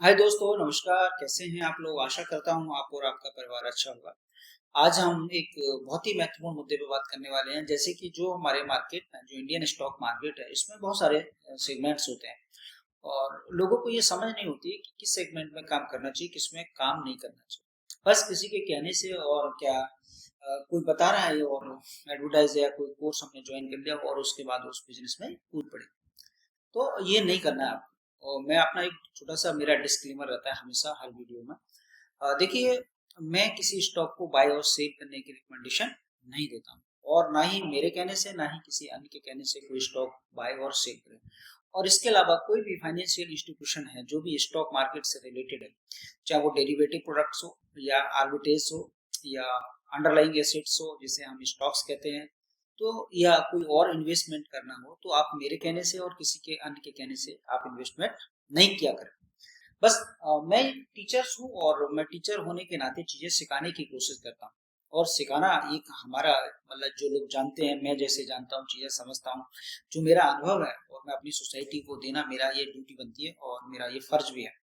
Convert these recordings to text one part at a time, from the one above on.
हाय दोस्तों, नमस्कार। कैसे हैं आप लोग? आशा करता हूँ आप और आपका परिवार अच्छा होगा। आज हम एक बहुत ही महत्वपूर्ण मुद्दे पे बात करने वाले हैं। जैसे कि जो हमारे मार्केट है, जो इंडियन स्टॉक मार्केट है, इसमें बहुत सारे सेगमेंट्स होते हैं और लोगों को ये समझ नहीं होती है कि किस सेगमेंट में काम करना चाहिए, किसमें काम नहीं करना चाहिए। बस किसी के कहने से और क्या कोई बता रहा है और एडवर्टाइज या कोई कोर्स हमने ज्वाइन कर लिया और उसके बाद उस बिजनेस में कूद पड़े। तो ये नहीं करना है आपको। और मैं अपना एक छोटा सा मेरा डिस्क्लेमर रहता है हमेशा हर वीडियो में। देखिए, मैं किसी स्टॉक को बाय और सेल करने की रिकमेंडेशन नहीं देता हूँ और ना ही मेरे कहने से ना ही किसी अन्य के कहने से कोई स्टॉक बाय और सेल करे। और इसके अलावा कोई भी फाइनेंशियल इंस्टीट्यूशन है जो भी स्टॉक मार्केट से रिलेटेड है, चाहे वो डेरिवेटिव प्रोडक्ट्स हो या आर्बिट्रेज हो या अंडरलाइंग एसेट्स हो जिसे हम स्टॉक्स कहते हैं, तो या कोई और इन्वेस्टमेंट करना हो, तो आप मेरे कहने से और किसी के अन्य के कहने से आप इन्वेस्टमेंट नहीं किया करें। बस मैं टीचर्स हूँ और मैं टीचर होने के नाते चीजें सिखाने की कोशिश करता हूँ। और सिखाना एक हमारा मतलब जो लोग जानते हैं, मैं जैसे जानता हूँ, चीजें समझता हूँ, जो मेरा अनुभव है और मैं अपनी सोसाइटी को देना, मेरा ये ड्यूटी बनती है और मेरा ये फर्ज भी है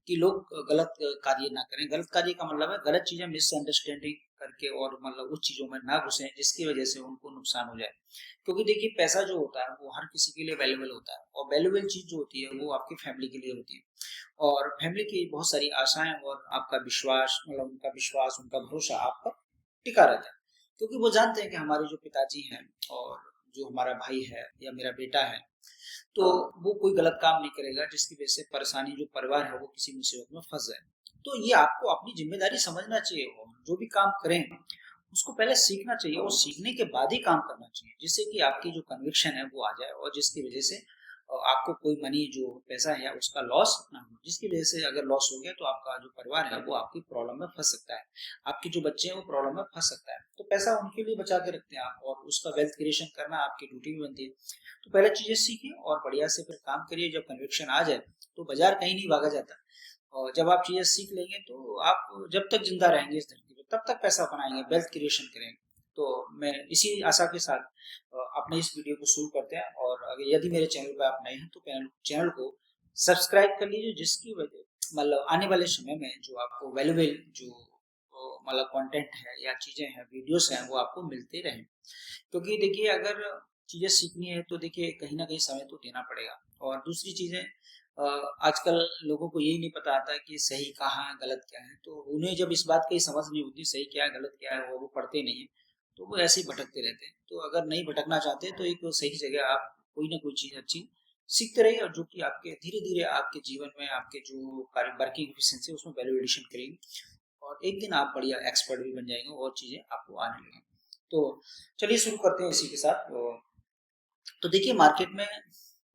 कि लोग गलत कार्य ना करें। गलत कार्य का मतलब है गलत चीजें मिसअंडरस्टैंडिंग करके और मतलब उस चीजों में ना घुसें जिसकी वजह से उनको नुकसान हो जाए। क्योंकि देखिए, पैसा जो होता है वो हर किसी के लिए वैल्यूबल होता है और वैल्यूबल चीज जो होती है वो आपकी फैमिली के लिए होती है। और फैमिली की बहुत सारी आशाएं और आपका विश्वास, मतलब उनका विश्वास, उनका भरोसा आप पर टिका रहता है। क्योंकि वो जानते हैं कि हमारे जो पिताजी हैं और जो हमारा भाई है या मेरा बेटा है, तो वो कोई गलत काम नहीं करेगा जिसकी वजह से परेशानी, जो परिवार है वो किसी मुसीबत में फंस जाए। तो ये आपको अपनी जिम्मेदारी समझना चाहिए और जो भी काम करें उसको पहले सीखना चाहिए और सीखने के बाद ही काम करना चाहिए, जिससे कि आपकी जो कन्विक्शन है वो आ जाए और जिसकी वजह से आपको कोई मनी, जो पैसा है, उसका लॉस ना हो। जिसकी वजह से अगर लॉस हो गया तो आपका जो परिवार है वो आपकी प्रॉब्लम में फंस सकता है, आपके जो बच्चे हैं वो प्रॉब्लम में फंस सकता है। तो पैसा उनके लिए बचा के रखते हैं आप और उसका वेल्थ क्रिएशन करना आपकी ड्यूटी भी बनती है। तो पहले चीजें सीखिए और बढ़िया से फिर काम करिए। जब कन्विक्शन आ जाए तो बाजार कहीं नहीं भागा जाता। और जब आप चीजें सीख लेंगे तो आप जब तक जिंदा रहेंगे इस धरती पर तब तक पैसा बनाएंगे, वेल्थ क्रिएशन करेंगे। तो मैं इसी आशा के साथ अपने इस वीडियो को शुरू करते हैं। और अगर यदि मेरे चैनल पर आप नए हैं तो चैनल को सब्सक्राइब कर लीजिए, जिसकी वजह मतलब आने वाले समय में जो आपको वैल्यूबल जो मतलब कंटेंट है या चीजें हैं, वीडियोस हैं, वो आपको मिलते रहें। क्योंकि देखिए, अगर चीजें सीखनी है तो देखिए कहीं ना कहीं समय तो देना पड़ेगा। और दूसरी चीजें, आजकल लोगों को यही नहीं पता आता कि सही कहाँ है, गलत क्या है। तो उन्हें जब इस बात की समझ नहीं होती सही क्या है गलत क्या है, वो पढ़ते नहीं है, तो वो ऐसे ही भटकते रहते हैं। तो अगर नहीं भटकना चाहते तो एक सही जगह आप कोई ना कोई चीज अच्छी सीखते रहिए, और जो कि आपके धीरे धीरे आपके जीवन में आपके जो कार्य वर्किंग एफिशिएंसी उसमें वैल्यू एडिशन करेगी और एक दिन आप बढ़िया एक्सपर्ट भी बन जाएंगे और चीजें आपको आने लगेंगी। तो चलिए शुरू करते हैं इसी के साथ। तो देखिए, मार्केट में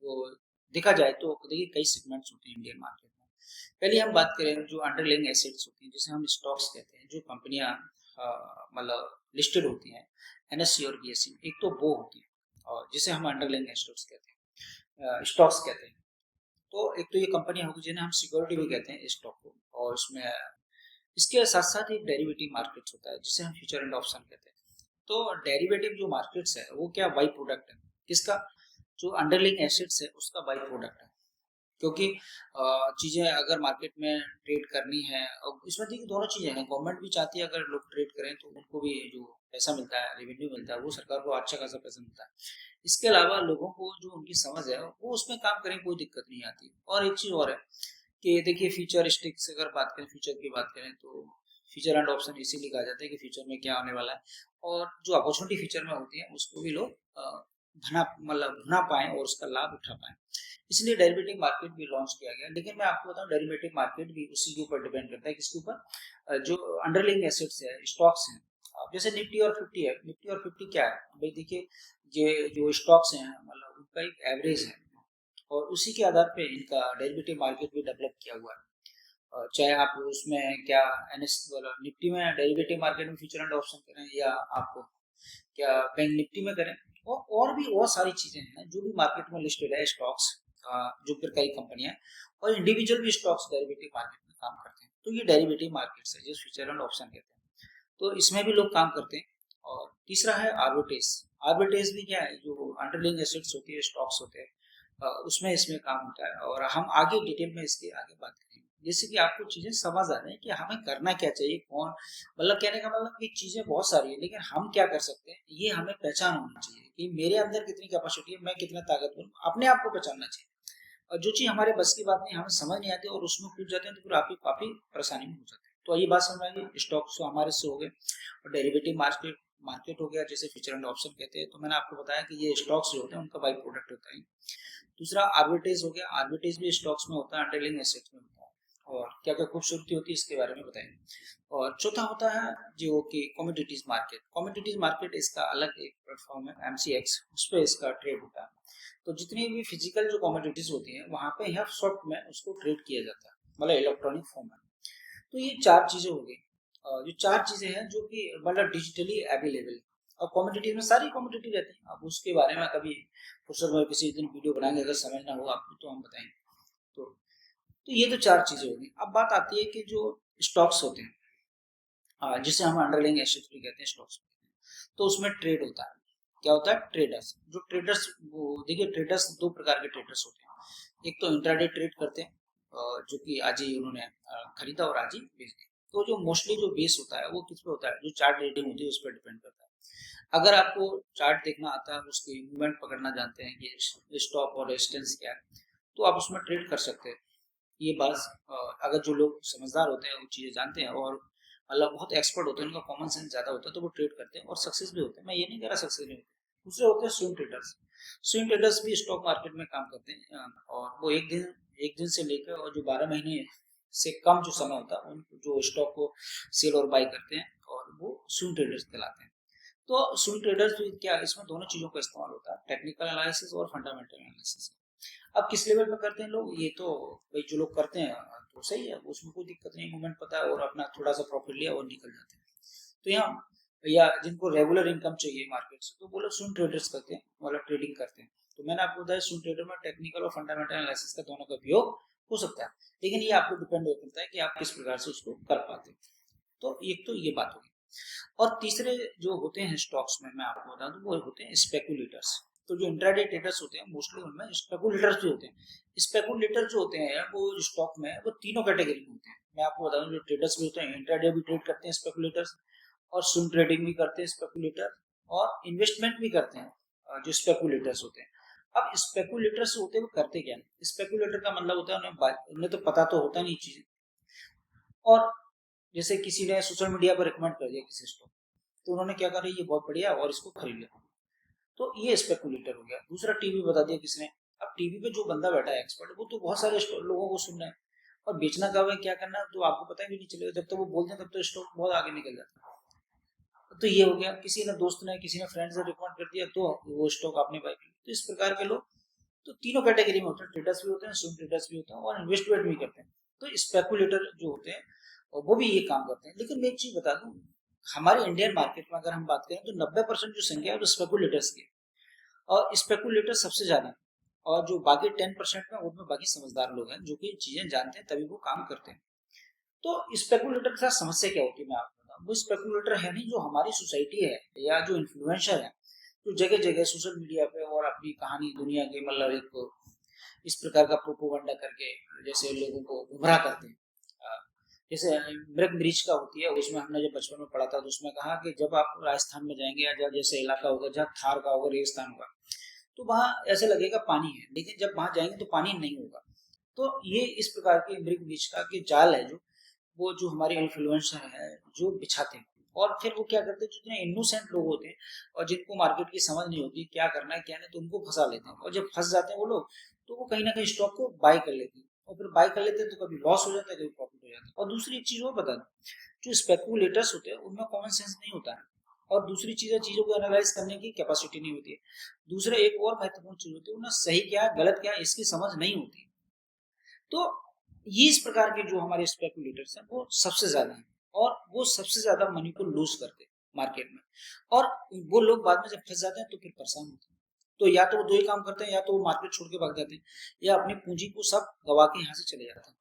वो देखा जाए तो देखिए कई सेगमेंट्स होते हैं इंडियन मार्केट में। पहले हम बात करें जो अंडरलाइंग एसेट्स होती हैं, जिसे हम स्टॉक्स कहते हैं, जो कंपनियां मतलब लिस्टेड होती हैं एनएससी और बीएससी में, एक तो वो होती है और जिसे हम अंडरलाइंग एसेट्स कहते हैं, स्टॉक्स कहते हैं। तो एक तो ये कंपनियां होगी जिन्हें हम सिक्योरिटी भी कहते हैं स्टॉक को, और इसमें इसके साथ साथ एक डेरिवेटिव मार्केट्स होता है जिसे हम फ्यूचर एंड ऑप्शन कहते हैं। तो डेरिवेटिव जो मार्केट्स है वो क्या बाई प्रोडक्ट है किसका? जो अंडरलाइंग एसेट्स है उसका बाई प्रोडक्ट है। क्योंकि चीजें अगर मार्केट में ट्रेड करनी है, और इसमें देखिए दोनों चीजें हैं। गवर्नमेंट भी चाहती है अगर लोग ट्रेड करें तो उनको भी जो पैसा मिलता है, रेवेन्यू मिलता है, वो सरकार को अच्छा खासा पैसा मिलता है। इसके अलावा लोगों को जो उनकी समझ है वो उसमें काम करें, कोई दिक्कत नहीं आती। और एक चीज और है कि देखिए, फ्यूचर स्टिक्स अगर बात करें, फ्यूचर की बात करें, तो फ्यूचर एंड ऑप्शन इसीलिए कहा जाता है कि फ्यूचर में क्या होने वाला है और जो अपॉर्चुनिटी फ्यूचर में होती है उसको भी लोग भना मतलब भुना पाए और उसका लाभ उठा पाए। इसलिए डेरिवेटिव मार्केट भी लॉन्च किया गया। लेकिन मैं आपको बताऊं, डेरिवेटिव मार्केट भी उसी के ऊपर डिपेंड करता है, किसके ऊपर? जो अंडरलाइंग एसेट्स है, स्टॉक्स हैं। अब जैसे निफ्टी और 50 है। निफ्टी और 50 क्या है भाई? देखिए, ये जो स्टॉक्स हैं मतलब उनका एक एवरेज है और उसी के आधार पे इनका डेरिवेटिव मार्केट भी डेवलप किया हुआ है। चाहे आप उसमें क्या एनएस वाला निफ्टी में डेरिवेटिव मार्केट में फ्यूचर एंड ऑप्शन करें, या आप क्या बैंक निफ्टी में करें, और भी बहुत सारी चीजें हैं जो भी मार्केट में लिस्टेड है स्टॉक्स, जो फिर कई कंपनियां हैं, और इंडिविजुअल भी स्टॉक्स डेरिवेटिव मार्केट में काम करते हैं। तो ये डेरिवेटिव मार्केट है जो फ्यूचर एंड ऑप्शन कहते हैं। तो इसमें भी लोग काम करते हैं। और तीसरा है आर्बिट्रेज। आर्बिट्रेज भी क्या है? जो अंडरलाइंग एसेट्स होती है, स्टॉक्स होते हैं, उसमें इसमें काम होता है और हम आगे डिटेल में इसके आगे बात करेंगे। जैसे कि आपको चीजें समझ आ रही है कि हमें करना क्या चाहिए, कौन, मतलब कहने का मतलब कि चीजें बहुत सारी है लेकिन हम क्या कर सकते हैं ये हमें पहचान होनी चाहिए कि मेरे अंदर कितनी कैपेसिटी है, मैं कितना ताकतवर हूँ, अपने आप को पहचानना चाहिए। और जो चीज हमारे बस की बात नहीं, हमें समझ नहीं आती और उसमें कूद जाते हैं तो फिर आपकी काफी परेशानी में हो जाती है। तो ये बात समझ आ गई, स्टॉक्स हमारे से हो गए। और डेरिवेटिव मार्केट मार्केट हो गया, जैसे फ्यूचर एंड ऑप्शन कहते हैं। तो मैंने आपको बताया कि ये स्टॉक्स जो होते हैं उनका बाई प्रोडक्ट होता है। दूसरा आर्बिट्रेज हो गया, आर्बिट्रेज भी स्टॉक्स में होता है, अंडरलाइंग एसेट्स में होता है। और क्या क्या खूबसूरती होती है इसके बारे में बताएंगे। और चौथा होता है जो कि कमोडिटीज मार्केट। कमोडिटीज मार्केट इसका अलग एक प्लेटफॉर्म है, एमसीएक्स, उस पर इसका ट्रेड होता है। तो जितनी भी फिजिकल जो कमोडिटीज होती हैं वहां पे यहाँ सॉफ्ट में उसको ट्रेड किया जाता है, मतलब इलेक्ट्रॉनिक फॉर्म में। तो ये चार चीजें हो गई। जो चार चीजें हैं जो कि मतलब डिजिटली अवेलेबल। और कमोडिटीज में सारी कमोडिटी रहती है। अब उसके बारे में कभी फुर्सत में किसी दिन वीडियो बनाएंगे, अगर समझना हो आपको तो हम बताएंगे। तो ये तो चार चीजें होगी। अब बात आती है कि जो स्टॉक्स होते हैं, जिसे हम अंडरलाइंग एसेट्स भी कहते हैं, स्टॉक्स, तो उसमें ट्रेड होता है। क्या होता है? ट्रेडर्स। जो ट्रेडर्स, वो देखिए ट्रेडर्स दो प्रकार के ट्रेडर्स होते हैं। एक तो इंट्राडे ट्रेड करते हैं, जो कि आज ही उन्होंने खरीदा और आज ही बेच दिया। तो जो मोस्टली जो बेस होता है वो किस पे होता है? जो चार्ट रेटिंग होती है उस पर डिपेंड करता है। अगर आपको चार्ट देखना आता है, उसकी मूवमेंट पकड़ना जानते हैं कि स्टॉप और रेजिस्टेंस क्या है, तो आप उसमें ट्रेड कर सकते हैं। ये बात अगर जो लोग समझदार होते हैं, वो चीजें जानते हैं और मतलब बहुत एक्सपर्ट होते हैं, उनका कॉमन सेंस ज्यादा होता है, तो वो ट्रेड करते हैं और सक्सेस भी होते हैं। मैं ये नहीं कह रहा सक्सेस नहीं होते। दूसरे होते हैं स्विंग ट्रेडर्स। स्विंग ट्रेडर्स भी स्टॉक मार्केट में काम करते हैं, और वो एक दिन से लेकर और जो 12 महीने से कम जो समय होता है उन जो स्टॉक को सेल और बाई करते हैं, और वो स्विंग ट्रेडर्स कहलाते हैं। तो स्विंग ट्रेडर्स क्या, इसमें दोनों चीजों का इस्तेमाल होता है, टेक्निकल एनालिसिस और फंडामेंटल एनालिसिस। अब किस लेवल पे करते हैं लोग, ये तो भाई जो लोग करते हैं तो सही है, उसमें कोई दिक्कत नहीं, मूवमेंट पता है और अपना थोड़ा सा प्रॉफिट लिया और निकल जाते हैं। तो यहाँ या जिनको रेगुलर इनकम चाहिए मार्केट से, तो वो लोग स्विंग ट्रेडर्स करते हैं, मतलब ट्रेडिंग करते हैं। तो मैंने आपको बताया स्विंग ट्रेडर में टेक्निकल और फंडामेंटल एनालिसिस का दोनों का उपयोग हो सकता है, लेकिन ये आपको डिपेंड करता है कि आप किस प्रकार से उसको कर पाते हैं। तो एक तो ये बात होगी। और तीसरे जो होते हैं स्टॉक्स में, मैं आपको बता दूं, वो होते हैं स्पेकुलेटर्स। तो जो इंट्राडे ट्रेडर्स होते हैं मोस्टली उनमें स्पेकुलेटर्स भी होते हैं। स्पेकुलेटर जो होते हैं वो स्टॉक में वो तीनों कैटेगरी में होते हैं। मैं आपको बता दूं, जो ट्रेडर्स भी होते हैं इंट्राडे भी ट्रेड करते हैं स्पेकुलेटर्स, और स्विंग ट्रेडिंग भी करते हैं स्पेकुलेटर, और इन्वेस्टमेंट भी करते हैं जो स्पेकुलेटर्स होते हैं। अब स्पेकुलेटर्स होते हैं वो करते क्या है? स्पेकुलेटर का मतलब होता है उन्हें तो पता तो होता नहीं चीजें, और जैसे किसी ने सोशल मीडिया पर रिकमेंड कर दिया किसी स्टॉक, तो उन्होंने क्या करा, ये बहुत बढ़िया और इसको खरीद लिया, तो ये स्पेकुलेटर हो गया। दूसरा टीवी बता दिया किसने। अब टीवी पे जो बंदा बैठा है एक्सपर्ट, वो तो बहुत सारे लोगों को सुन रहे हैं, और बेचना कब है क्या करना है तो आपको पता भी नहीं चलेगा। जब तक वो बोलते हैं तब तो स्टॉक बहुत आगे निकल जाता है। तो ये हो गया, किसी ने दोस्त ने किसी ने फ्रेंड ने रिकमेंड कर दिया तो वो स्टॉक आपने बाय किया। तो इस प्रकार के लोग तो तीनों कैटेगरी में होते हैं, ट्रेडर्स भी होते हैं, स्विंग ट्रेडर्स भी होते हैं, और इन्वेस्टमेंट भी करते हैं। तो स्पेकुलेटर जो होते हैं वो भी ये काम करते हैं। लेकिन मैं एक चीज बता दूं, हमारे इंडियन मार्केट में अगर हम बात करें तो 90% जो संख्या है वो स्पेकुलेटर्स की है, और स्पेकुलेटर सबसे ज्यादा है। और जो बाकी 10% में, उनमें बाकी समझदार लोग हैं जो कि चीजें जानते हैं तभी वो काम करते हैं। तो स्पेकुलेटर के साथ समस्या क्या होती है, मैं आपको बताऊं। वो स्पेकुलेटर है नहीं, जो हमारी सोसाइटी है या जो इन्फ्लुएंसर है, जो जगह जगह सोशल मीडिया पे और अपनी कहानी दुनिया के मतलब एक इस प्रकार का प्रोपोगंडा करके जैसे लोगों को गुमराह करते हैं। जैसे मृग मरीच का होती है, उसमें हमने जब बचपन में पढ़ा था तो उसमें कहा कि जब आप राजस्थान में जाएंगे या जहाँ जैसे इलाका होगा जहाँ थार का होगा, रेगिस्तान होगा, तो वहाँ ऐसे लगेगा पानी है, लेकिन जब वहां जाएंगे तो पानी नहीं होगा। तो ये इस प्रकार के मृग मरीच का के जाल है, जो वो जो हमारे इन्फ्लुएंसर है जो बिछाते हैं। और फिर वो क्या करते हैं, जितने इनोसेंट लोग होते हैं और जिनको मार्केट की समझ नहीं होती क्या करना है क्या नहीं, तो उनको फंसा लेते हैं। और जब फंस जाते हैं वो लोग, तो वो कहीं ना कहीं स्टॉक को बाय कर लेते हैं, और फिर बाय कर लेते हैं तो कभी लॉस हो जाता है कभी प्रॉफिट हो जाता है। और दूसरी एक चीज और बता दूं, जो स्पेकुलेटर्स होते हैं उनमें कॉमन सेंस नहीं होता है, और दूसरी चीजों को एनालाइज करने की कैपेसिटी नहीं होती है। दूसरा एक और महत्वपूर्ण चीज होती है, उन्हें सही क्या है गलत क्या है इसकी समझ नहीं होती। तो ये इस प्रकार के जो हमारे स्पेकुलेटर्स हैं वो सबसे ज्यादा हैं, और वो सबसे ज्यादा मनी को लूज करते हैं मार्केट में। और वो लोग बाद में जब फंस जाते हैं तो फिर परेशान होते हैं। तो या तो वो दो ही काम करते हैं, या तो वो मार्केट छोड़ के भाग जाते हैं, या अपनी पूंजी को सब गवा के यहाँ से चले जाते हैं।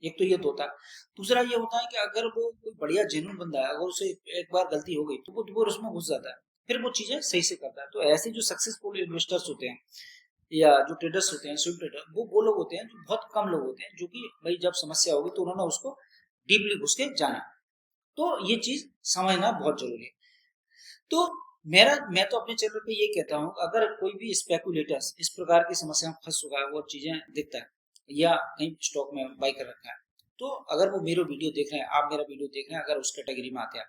एक तो ये तो होता है। दूसरा ये होता है कि अगर वो कोई बढ़िया जेन्युइन बंदा है, अगर उसे एक बार गलती हो गई तो वो उसमें घुस जाता है, फिर वो चीजें सही से करता है। तो ऐसे जो सक्सेसफुल इन्वेस्टर्स होते हैं, या जो ट्रेडर्स होते हैं स्विंग ट्रेडर, वो लोग होते हैं जो बहुत कम लोग होते हैं जो कि भाई जब समस्या होगी तो उन्होंने उसको डीपली घुस के जाना। तो ये चीज समझना बहुत जरूरी है। तो मैं तो अपने चैनल पे ये कहता हूँ, अगर कोई भी स्पेकुलेटर्स इस प्रकार की समस्या में फंस चुका है, वो चीजें दिखता है या कहीं स्टॉक में बाई कर रखा है, तो अगर वो मेरा वीडियो देख रहे हैं, आप मेरा वीडियो देख रहे हैं, अगर उस कैटेगरी में आते हैं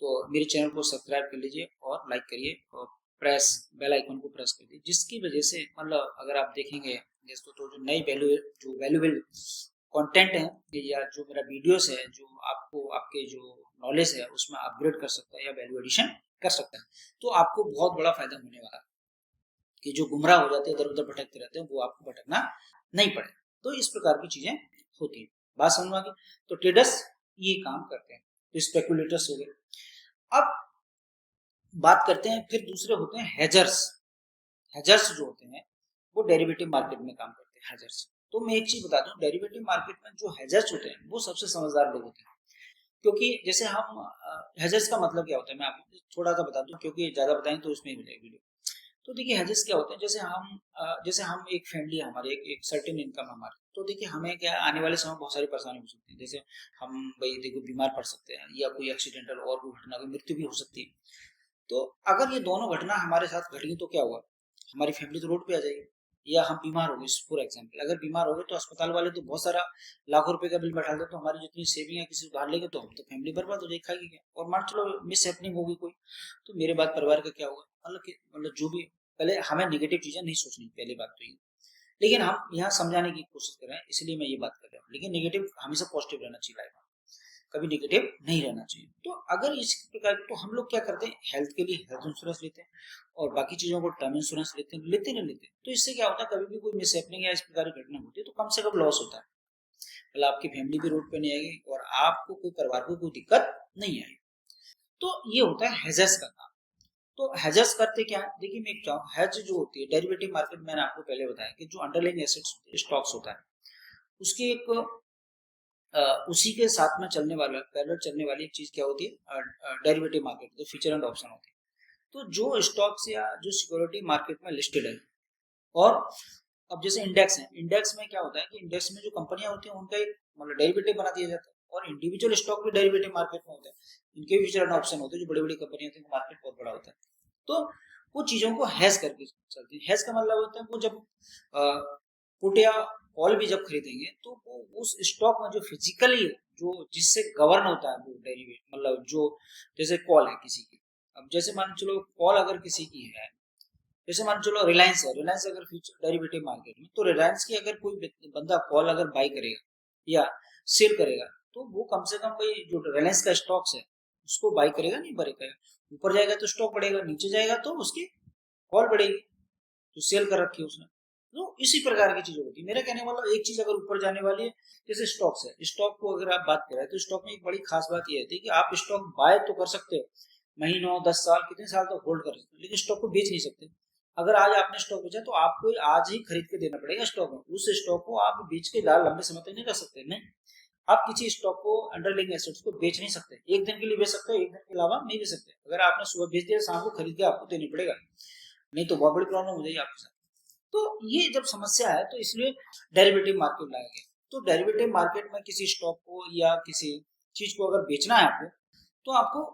तो मेरे चैनल को सब्सक्राइब कर लीजिए और लाइक करिए और प्रेस बेल आइकन को प्रेस कर दीजिए, जिसकी वजह से मतलब अगर आप देखेंगे दोस्तों तो जो नई वैल्यूएबल कंटेंट है या जो मेरा वीडियोस है जो आपको आपके जो नॉलेज है उसमें अपग्रेड कर सकता है या वैल्यू एडिशन कर सकता है, तो आपको बहुत बड़ा फायदा होने वाला है कि जो गुमराह हो जाते हैं इधर उधर भटकते रहते हैं वो आपको भटकना नहीं पड़े। तो इस प्रकार की चीजें होती है, बात समझ में आ गई। तो ट्रेडर्स ये काम करते हैं, तो स्पेकुलेटर्स हो गए। अब बात करते हैं फिर दूसरे होते हैं हेजर्स। हेजर्स जो होते हैं वो डेरिवेटिव मार्केट में काम करते हैं हेजर्स। तो मैं एक चीज बता दूं, डेरिवेटिव मार्केट में जो हेजर्स होते हैं वो सबसे समझदार लोग होते हैं, क्योंकि जैसे हम हेजर्स का मतलब क्या होता है मैं आपको थोड़ा सा बता दूं, क्योंकि ज्यादा बताएं तो इसमें ही मिलेगा वीडियो। तो देखिए हेजेस क्या होते हैं, जैसे हम एक फैमिली है हमारी, एक सर्टेन इनकम हमारी, तो देखिए हमें क्या आने वाले समय बहुत सारी परेशानी हो सकती है, जैसे हम भाई देखो बीमार पड़ सकते हैं या कोई एक्सीडेंटल और कोई घटना कोई मृत्यु भी हो सकती है। तो अगर ये दोनों घटना हमारे साथ घट गई तो क्या हुआ, हमारी फैमिली तो रोड पे आ जाएगी। या हम बीमार हो गए, फॉर एग्जाम्पल अगर बीमार हो गए तो अस्पताल वाले तो बहुत सारा लाखों रुपए का बिल बैठा दे, तो हमारी जितनी सेविंग है किसी उधार लेंगे तो हम तो फैमिली बर्बाद हो जाएगी, खाएगी क्या। और मान चलो मिस हैपनिंग होगी कोई, तो मेरे बाद परिवार का क्या होगा, मतलब जो भी, पहले हमें निगेटिव चीजें नहीं सोचनी, पहली बात तो ये। लेकिन हम यहाँ समझाने की कोशिश कर रहे हैं इसलिए मैं ये बात कर रहा हूँ, लेकिन निगेटिव हमेशा पॉजिटिव रहना चाहिए लाइफ में, कभी निगेटिव नहीं रहना चाहिए। तो अगर इस प्रकार, तो हम लोग क्या करते हैं, हेल्थ के लिए हेल्थ इंश्योरेंस लेते हैं और बाकी चीजों को टर्म इंश्योरेंस लेते नहीं लेते, तो इससे क्या होता है कभी भी कोई मिसहैपनिंग या इस प्रकार की घटना होती है तो कम से कम लॉस होता है, मतलब आपकी फैमिली भी रोड पे नहीं आएगी और आपको कोई परिवार को कोई दिक्कत नहीं आएगी। तो ये होता है हेजर्स का काम। तो हेजर्स करते क्या है, देखिए मैं क्या हेज जो होती है डेरिवेटिव मार्केट, मैंने आपको पहले बताया कि जो अंडरलाइंग एसेट्स स्टॉक्स होता है उसकी एक उसी के साथ में चलने वाला पैरेलल चलने वाली एक चीज क्या होती है, डेरिवेटिव मार्केट, जो फीचर एंड ऑप्शन होती है। तो जो स्टॉक्स या जो सिक्योरिटी मार्केट में लिस्टेड है, और अब जैसे इंडेक्स है, इंडेक्स में क्या होता है कि इंडेक्स में जो कंपनियां होती हैं उनका एक मतलब डेरिवेटिव बना दिया जाता है, और इंडिविजुअल स्टॉक भी डेरिवेटिव मार्केट में होते हैं, इनके भी फीचर एंड ऑप्शन होते हैं, जो बड़ी बड़ी कंपनियां होती हैं मार्केट बहुत बड़ा होता है। तो वो चीजों को हैश करके चलती है। हैश का मतलब होता है वो जब पुट या कॉल भी जब खरीदेंगे तो वो उस स्टॉक में जो फिजिकली जो जिससे गवर्न होता है वो डेरिवेटिव, मतलब जो जैसे कॉल है किसी की, अब जैसे मान चलो कॉल अगर किसी की है, जैसे मान चलो रिलायंस है, रिलायंस अगर फ्यूचर डेरिवेटिव मार्केट में, तो रिलायंस की अगर कोई बंदा कॉल अगर बाई करेगा या सेल करेगा तो वो कम से कम भाई जो रिलायंस का स्टॉक्स है उसको बाई करेगा नहीं बढ़ेगा, ऊपर जाएगा तो स्टॉक बढ़ेगा, नीचे जाएगा तो उसकी कॉल बढ़ेगी, तो सेल कर रखी है उसने। तो इसी प्रकार की चीजें होती है। मेरा कहने वाला एक चीज अगर ऊपर जाने वाली है, जैसे स्टॉक्स है, स्टॉक को अगर आप बात करें तो स्टॉक में एक बड़ी खास बात यह होती है कि आप स्टॉक बाय तो कर सकते हो, महीनों 10 साल कितने साल तक होल्ड कर सकते हो, लेकिन स्टॉक को बेच नहीं सकते। अगर आज आपने स्टॉक बेचा तो आपको आज ही खरीद के देना पड़ेगा स्टॉक में, उस स्टॉक को आप बेच के दाल लंबे समय तक नहीं रख सकते। नहीं, आप किसी स्टॉक को अंडरलाइंग एसेट्स को बेच नहीं सकते, एक दिन के लिए बेच सकते हो, एक दिन के अलावा नहीं बेच सकते। अगर आपने सुबह बेच दिया शाम को खरीद के आपको देनी पड़ेगा, नहीं तो बहुत बड़ी प्रॉब्लम हो जाएगी आपके साथ। तो ये जब समस्या है तो इसलिए डेरिवेटिव मार्केट लाया गया। तो डेरिवेटिव मार्केट में किसी स्टॉक को या किसी चीज को अगर बेचना है आपको, तो आपको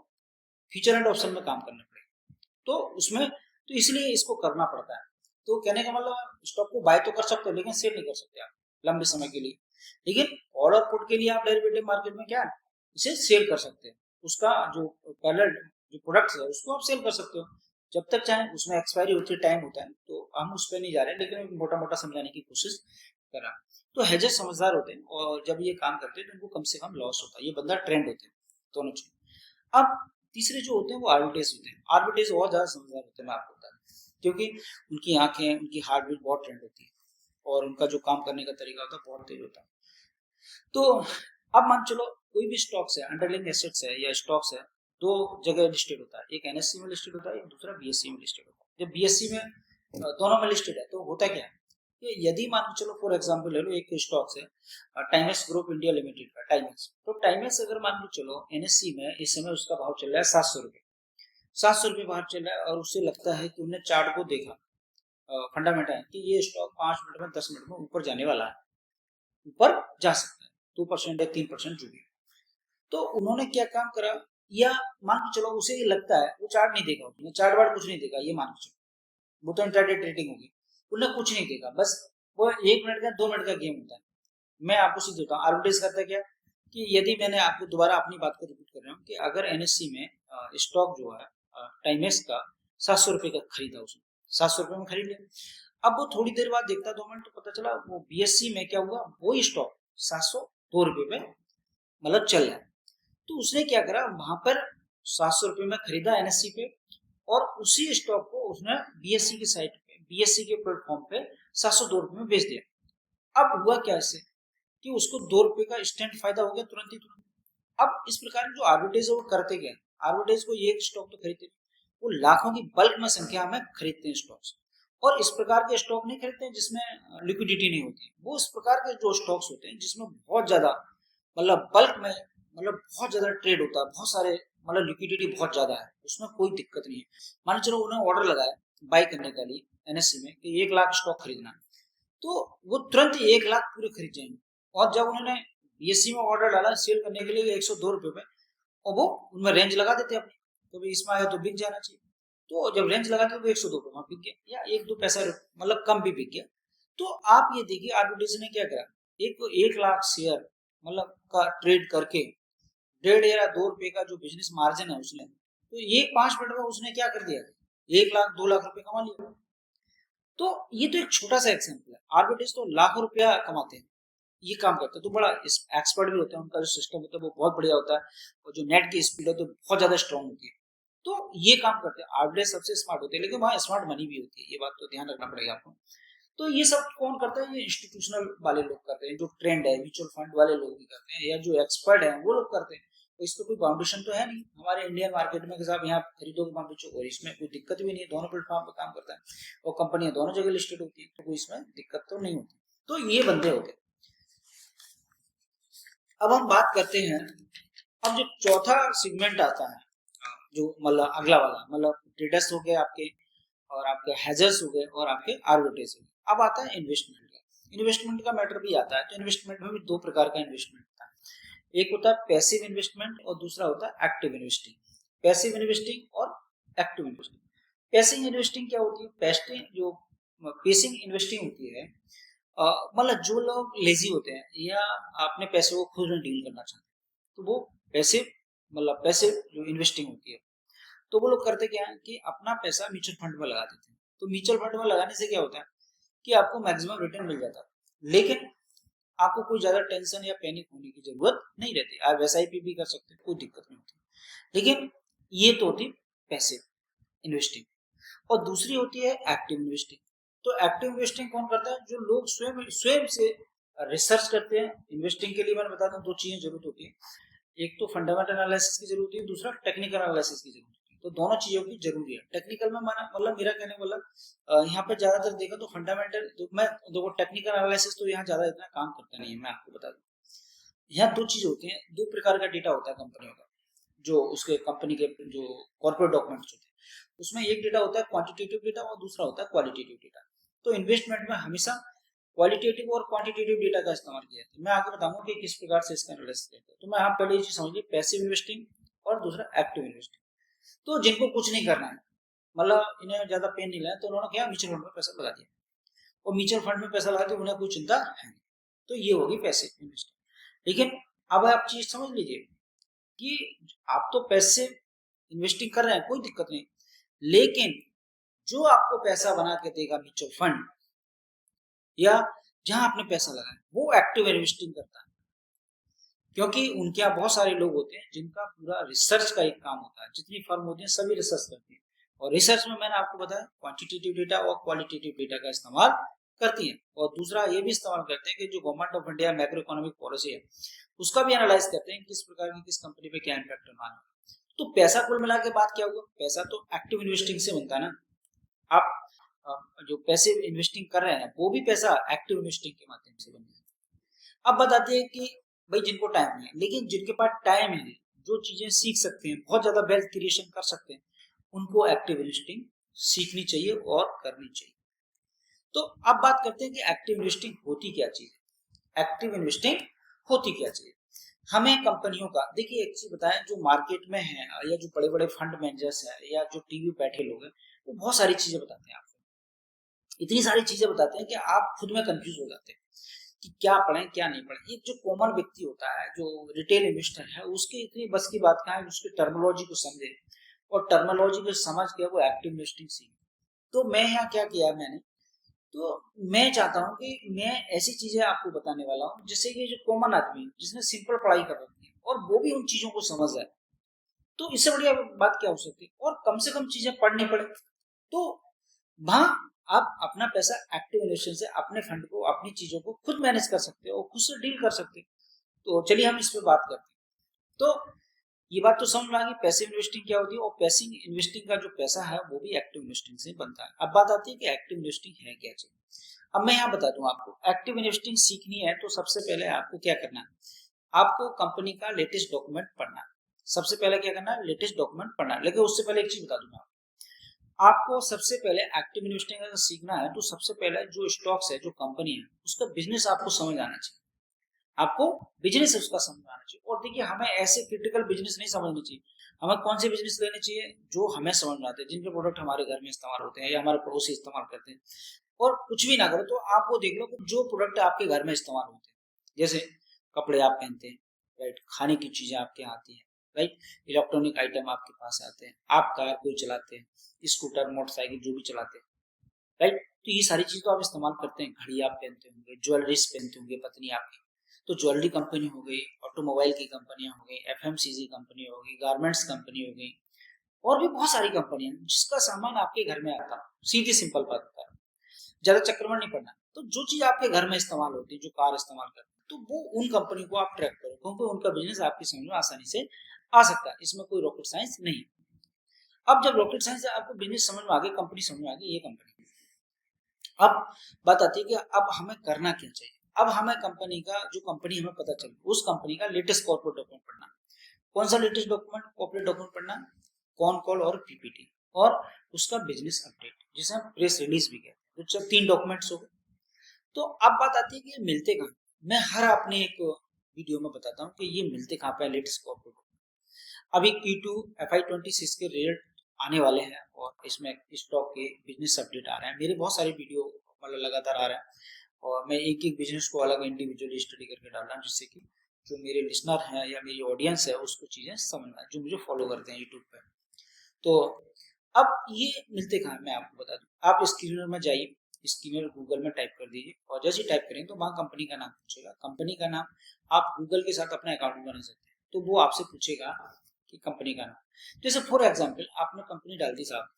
फ्यूचर एंड ऑप्शन में काम करना पड़ेगा, तो उसमें तो इसलिए इसको करना पड़ता है। तो कहने का मतलब स्टॉक को बाय तो कर सकते हो लेकिन सेल नहीं कर सकते आप लंबे समय के लिए, लेकिन ऑल और पुट के लिए आप डेरिवेटिव मार्केट में क्या है इसे सेल कर सकते हैं, उसका जो पैरेलल जो प्रोडक्ट्स है उसको आप सेल कर सकते हो जब तक चाहे, उसमें एक्सपायरी होती है, टाइम होता है, तो हम उस पर नहीं जा रहे हैं, लेकिन मोटा मोटा समझाने की कोशिश कर रहा हूं। तो हेजर समझदार होते हैं और जब ये काम करते हैं तो उनको कम से कम लॉस होता है, ये बंदा ट्रेंड होते हैं दोनों चीज। अब तीसरे जो होते हैं वो आर्बिट्रेज होते हैं, आर्बिट्रेज और ज्यादा समझदार होते हैं, मैं आपको बता दूं, क्योंकि उनकी आंखें उनकी हार्ट बीट बहुत ट्रेंड होती है और उनका जो काम करने का तरीका होता है बहुत तेज होता है। तो अब मान चलो कोई भी स्टॉक्स है, अंडरलाइंग एसेट्स है या स्टॉक्स है, दो जगह लिस्टेड होता है, एक एनएससी में लिस्टेड होता है, एक दूसरा बीएससी में लिस्टेड होता है। जब बीएससी में दोनों में लिस्टेड है तो होता क्या है कि यदि मान के चलो फॉर एग्जांपल ले लो एक स्टॉक्स है टाइमेक्स ग्रुप इंडिया लिमिटेड का टाइमेक्स, तो टाइमेक्स अगर मान के चलो एनएससी में इस समय उसका भाव चल रहा है 700 रुपये, 700 रुपये बाहर चल रहा है, और उससे लगता है कि उन्हें चार्ट को देखा फंडामेंटल है कि ये स्टॉक 5 मिनट में 10 मिनट में ऊपर जाने वाला है, ऊपर जा सकता है 2% या 3% जो भी। तो उन्होंने क्या काम करा, या मान के चलो उसे ये लगता है, वो चार्ट नहीं देखा, उसने चार्ट वार्ट कुछ नहीं देखा, ये मान के चलो वो तो इंट्राडे ट्रेडिंग होगी, उन्हें कुछ नहीं देखा, बस वो 1 मिनट का 2 मिनट का गेम होता है। मैं आपको सीख देता हूँ, आर्बिट्रेज करता है क्या कि यदि मैंने आपको दोबारा अपनी बात को रिपीट कर रहा हूँ कि अगर एनएससी में स्टॉक जो है टाइमेक्स का 700 रुपये का खरीदा, उसने 700 रुपये में खरीद लिया। अब वो थोड़ी देर बाद देखता 2 मिनट तो पता चला वो बीएससी में क्या हुआ, वो स्टॉक 702 रुपये पे मतलब चल रहा है। तो उसने क्या करा, वहां पर 700 रुपये में खरीदा एनएससी पे, और उसी स्टॉक को उसने बीएससी की साइट पे, बीएससी के प्लेटफॉर्म पे 702 रुपये में बेच दिया। अब हुआ क्या इससे कि उसको 2 रुपये का इंस्टेंट फायदा हो गया तुरंत ही तुरंत। अब इस प्रकार की जो आर्बिट्रेज है वो करते क्या, आर्बिट्रेज को एक स्टॉक तो खरीदते, वो लाखों की बल्क में संख्या में खरीदते हैं स्टॉक्स, और इस प्रकार के स्टॉक नहीं खरीदते हैं जिसमें लिक्विडिटी नहीं होती। वो इस प्रकार के जो स्टॉक्स होते हैं जिसमें बहुत ज्यादा मतलब बल्क में मतलब बहुत ज्यादा ट्रेड होता है, बहुत सारे मतलब लिक्विडिटी बहुत ज्यादा है, उसमें कोई दिक्कत नहीं है। मान चलो उन्होंने ऑर्डर लगाया बाई करने के लिए एनएससी में कि 1 लाख स्टॉक खरीदना है, तो वो तुरंत ही 1 लाख पूरे खरीद जाएंगे। और जब उन्होंने बीएससी में ऑर्डर डाला सेल करने के लिए 102 रुपये में, और वो उनमें रेंज लगा देते अपनी, तो भाई इसमें आया तो बिक जाना चाहिए, तो जब रेंज लगा तो 102 रुपये बिक गया, या 1-2 पैसा मतलब कम भी बिक गया। तो आप ये देखिए आर्बिट्रेज ने क्या करा, 1 लाख शेयर मतलब का ट्रेड करके 1.5 या 2 रुपये का जो बिजनेस मार्जिन है उसने, तो ये 5 मिनट में उसने क्या कर दिया, 1 लाख 2 लाख रुपए कमा लिया। तो ये तो एक छोटा सा एग्जाम्पल है, आर्बिट्रेज तो लाखों रुपया कमाते हैं, ये काम करते हैं, तो बड़ा एक्सपर्ट भी होते हैं, उनका जो सिस्टम होता है वो बहुत बढ़िया होता है, और जो नेट की स्पीड है तो बहुत ज्यादा स्ट्रॉन्ग होती है। तो ये काम करते हैं, आर्बिट्रेज सबसे स्मार्ट होते हैं, लेकिन वहाँ स्मार्ट मनी भी होती है, ये बात तो ध्यान रखना पड़ेगा आपको। तो ये सब कौन करता है, ये इंस्टीट्यूशनल वाले लोग करते हैं, जो ट्रेंड है म्यूचुअल फंड वाले लोग भी करते हैं, या जो एक्सपर्ट है वो लोग करते हैं। तो इसको कोई बाउंडेशन तो है नहीं हमारे इंडियन मार्केट में कि साहब यहाँ खरीदोगे वहां बेचो, और इसमें कोई दिक्कत भी नहीं है, दोनों प्लेटफॉर्म पे काम करता है, और कंपनियां दोनों जगह लिस्टेड होती है, तो कोई इसमें दिक्कत तो नहीं होती। तो ये बंदे होते हैं। अब हम बात करते हैं, अब जो चौथा सेगमेंट आता है, जो मतलब अगला वाला मतलब ट्रेडर्स हो गए आपके, और आपके हैजर्स हो गए, और आपके आर्बिट्रेज हो गए। अब आता है इन्वेस्टमेंट का, इन्वेस्टमेंट का मैटर भी आता है। तो इन्वेस्टमेंट में भी 2 प्रकार का इन्वेस्टमेंट होता है, एक होता है पैसिव इन्वेस्टमेंट और दूसरा होता है एक्टिव इन्वेस्टिंग। पैसिव इन्वेस्टिंग और एक्टिव इन्वेस्टिंग। पैसिव इन्वेस्टिंग क्या होती है, पैसिव जो पेसिंग इन्वेस्टिंग होती है, मतलब जो लोग लेजी होते हैं या अपने पैसे को खुद में डील करना चाहते हैं, तो वो पैसिव मतलब पैसिव जो इन्वेस्टिंग होती है, तो वो लोग करते क्या है कि अपना पैसा म्यूचुअल फंड में लगा देते हैं। तो म्यूचुअल फंड में लगाने से क्या होता है कि आपको मैक्सिमम रिटर्न मिल जाता है, लेकिन आपको कोई ज्यादा टेंशन या पैनिक होने की जरूरत नहीं रहती, आप एसआईपी भी कर सकते हैं, कोई दिक्कत नहीं होती। लेकिन ये तो होती पैसिव इन्वेस्टिंग, और दूसरी होती है एक्टिव इन्वेस्टिंग। तो एक्टिव इन्वेस्टिंग कौन करता है, जो लोग स्वयं स्वयं से रिसर्च करते हैं। इन्वेस्टिंग के लिए मैंने बता दूं 2 चीजें जरूरत होती है, एक तो फंडामेंटल एनालिसिस की जरूरत है, दूसरा टेक्निकल एनालिसिस की जरूरत है। तो दोनों चीजों की जरूरी है। टेक्निकल में माना मतलब मेरा कहने वाला यहाँ पे ज्यादातर देखा तो फंडामेंटल, तो मैं देखो टेक्निकल एनालिसिस तो यहाँ ज्यादा इतना काम करता नहीं है, मैं आपको बता दूं। यहाँ 2 चीज होती हैं, 2 प्रकार का डेटा होता है कंपनियों का, जो उसके कंपनी के जो कॉर्पोरेट डॉक्यूमेंट्स होते हैं, उसमें एक डेटा होता है क्वांटिटेटिव डेटा और दूसरा होता है क्वालिटेटिव डेटा। तो इन्वेस्टमेंट में हमेशा क्वालिटेटिव और क्वांटिटेटिव डेटा का इस्तेमाल किया जाता है। मैं आगे बताऊंगा कि किस प्रकार से इसका एनालिसिस करते हैं। तो मैं आप पहले ये चीज समझिए, पैसिव इन्वेस्टिंग और दूसरा एक्टिव इन्वेस्टिंग। तो जिनको कुछ नहीं करना है, मतलब इन्हें ज्यादा पेन नहीं लेना, तो उन्होंने क्या म्यूचुअल फंड में पैसा लगा दिया, और म्यूचुअल फंड में पैसा लगा के उन्हें कोई चिंता है नहीं। तो ये होगी पैसिव इन्वेस्टिंग। लेकिन अब आप चीज समझ लीजिए कि आप तो पैसे इन्वेस्टिंग कर रहे हैं, कोई दिक्कत नहीं, लेकिन जो आपको पैसा बना के देगा म्यूचुअल फंड या जहां आपने पैसा लगाया, वो एक्टिव इन्वेस्टिंग करता है। क्योंकि उनके यहाँ बहुत सारे लोग होते हैं जिनका पूरा रिसर्च का एक काम होता है, जितनी फर्म होती है सभी रिसर्च करती है, और रिसर्च में मैंने आपको बताया क्वांटिटेटिव डेटा और क्वालिटेटिव डेटा का इस्तेमाल करती है। और दूसरा ये भी इस्तेमाल करते हैं कि जो government of India macro economic policy है उसका भी एनालाइज करते हैं, किस प्रकार की किस कंपनी पे क्या इम्पैक्ट होना है। तो पैसा कुल मिला के बात क्या हुआ, पैसा तो एक्टिव इन्वेस्टिंग से बनता है ना। आप जो पैसे इन्वेस्टिंग कर रहे हैं वो भी पैसा एक्टिव इन्वेस्टिंग के माध्यम से बन गया। अब बताते हैं कि भाई जिनको टाइम नहीं है, लेकिन जिनके पास टाइम है, जो चीजें सीख सकते हैं, बहुत ज्यादा वेल्थ क्रिएशन कर सकते हैं, उनको एक्टिव इन्वेस्टिंग सीखनी चाहिए और करनी चाहिए। तो अब बात करते हैं कि एक्टिव इन्वेस्टिंग होती क्या चीज है। एक्टिव इन्वेस्टिंग होती क्या चीज, हमें कंपनियों का, देखिए एक चीज बताएं, जो मार्केट में है या जो बड़े बड़े फंड मैनेजर्स हैं या जो टीवी बैठे लोग हैं, वो बहुत सारी चीजें बताते हैं आपको, इतनी सारी चीजें बताते हैं कि आप खुद में कंफ्यूज हो जाते हैं कि क्या पढ़ें क्या नहीं पढ़ें। एक जो कॉमन व्यक्ति होता है, जो रिटेल इन्वेस्टर है, उसकी इतनी बस की बात कहाँ है, उसकी टर्मिनोलॉजी को समझे और टर्मिनोलॉजी को समझ के वो एक्टिव इन्वेस्टिंग सीखे। तो मैं यहाँ क्या किया मैंने, तो मैं चाहता हूँ कि मैं ऐसी चीजें आपको बताने वाला हूँ जिससे कि जो कॉमन आदमी है, जिसने सिंपल पढ़ाई कर रखी है और वो भी उन चीजों को समझ जाए, तो इससे बढ़िया बात क्या हो सकती है। और कम से कम चीजें पढ़नी पड़े, तो वहां आप अपना पैसा एक्टिव इन्वेस्टमेंट से अपने फंड को, अपनी चीजों को खुद मैनेज कर सकते हो और खुद से डील कर सकते हो। तो चलिए हम इस पे बात करते हैं। तो ये बात तो समझ में आ गई पैसिव इन्वेस्टिंग क्या होती है, और पैसिव इन्वेस्टिंग का जो पैसा है वो भी एक्टिव इन्वेस्टिंग से बनता है। अब बात आती है कि एक्टिव इन्वेस्टिंग है क्या चीज। अब मैं यहाँ बता दूं आपको, एक्टिव इन्वेस्टिंग सीखनी है तो सबसे पहले आपको क्या करना है, आपको कंपनी का लेटेस्ट डॉक्यूमेंट पढ़ना है। सबसे पहले क्या करना है, लेटेस्ट डॉक्यूमेंट पढ़ना है। लेकिन उससे पहले एक चीज बता दूंगा आपको, सबसे पहले एक्टिव इन्वेस्टिंग अगर सीखना है तो सबसे पहले जो स्टॉक्स है, जो कंपनी है, उसका बिजनेस आपको समझ आना चाहिए। आपको बिजनेस उसका समझ आना चाहिए। और देखिए हमें ऐसे क्रिटिकल बिजनेस नहीं समझनी चाहिए, हमें कौन से बिजनेस लेने चाहिए जो हमें समझ में आते हैं, जिनके प्रोडक्ट हमारे घर में इस्तेमाल होते हैं या हमारे पड़ोसी इस्तेमाल करते हैं। और कुछ भी ना करो तो आप वो देख लो कि जो प्रोडक्ट आपके घर में इस्तेमाल होते हैं, जैसे कपड़े आप पहनते हैं, राइट, खाने की चीजें आपके यहाँ आती हैं, राइट, इलेक्ट्रॉनिक आइटम आपके पास आते हैं, आप कार कोई चलाते हैं, स्कूटर मोटरसाइकिल जो भी चलाते हैं, राइट, तो ये सारी चीज तो आप इस्तेमाल करते हैं। घड़ी आप पहनते होंगे, ज्वेलरीज पहनते होंगे पत्नी आपकी, तो ज्वेलरी कंपनी हो गई, ऑटोमोबाइल की कंपनियां हो गई, एफएमसीजी कंपनी हो गई, गारमेंट्स कंपनी हो गई, और भी बहुत सारी कंपनियां जिसका सामान आपके घर में आता है। सीधी सिंपल बात बता रहा हूं, ज्यादा चक्कर में नहीं पड़ना। तो जो चीज आपके घर में इस्तेमाल होती है, जो कार इस्तेमाल करते हैं, तो वो उन कंपनी को आप ट्रैक करो, क्योंकि उनका बिजनेस आपकी समझ में आसानी से आ सकता है, इसमें कोई रॉकेट साइंस नहीं। अब जब रॉकेट साइंस से आपको बिजनेस समझ में आ गई, कंपनी समझ में आ गई, ये कंपनी, अब बात आती है कि अब हमें करना क्या चाहिए। अब हमें कंपनी का, जो कंपनी हमें पता चले, उस कंपनी का लेटेस्ट कॉर्पोरेट डॉक्यूमेंट पढ़ना। कौन सा लेटेस्ट डॉक्यूमेंट, कॉर्पोरेट डॉक्यूमेंट पढ़ना, कॉन कॉल और पीपीटी, और उसका बिजनेस अपडेट जिसे हम प्रेस रिलीज भी कहते हैं। तो जब 3 डॉक्यूमेंट्स हो गए, तो अब बात आती है कि ये मिलते कहाँ। मैं हर अपने एक वीडियो में बताता हूँ कि ये मिलते कहाँ पे, लेटेस्ट कॉर्पोरेट। अभी Q2 FY26 के रिजल्ट आने वाले हैं और इसमें स्टॉक के बिजनेस अपडेट आ रहे हैं। मेरे बहुत सारे वीडियो मतलब लगातार आ रहे हैं और मैं एक एक बिजनेस को अलग इंडिविजुअली स्टडी करके डाल रहा हूँ, जिससे कि जो मेरे लिसनर हैं या मेरी ऑडियंस है उसको चीजें समझ में आए, जो मुझे फॉलो करते हैं यूट्यूब पर। तो अब ये मिलते कहाँ हैं, मैं आपको बता दूं। आप स्क्रीनर में जाइए, स्क्रीनर गूगल में टाइप कर दीजिए, और जैसे ही टाइप करेंगे तो वहाँ कंपनी का नाम पूछेगा। कंपनी का नाम आप गूगल के साथ अपना अकाउंट बना सकते हैं, तो वो आपसे पूछेगा कि कंपनी का नाम। जैसे फॉर एग्जाम्पल आपने कंपनी डाल दी साहब,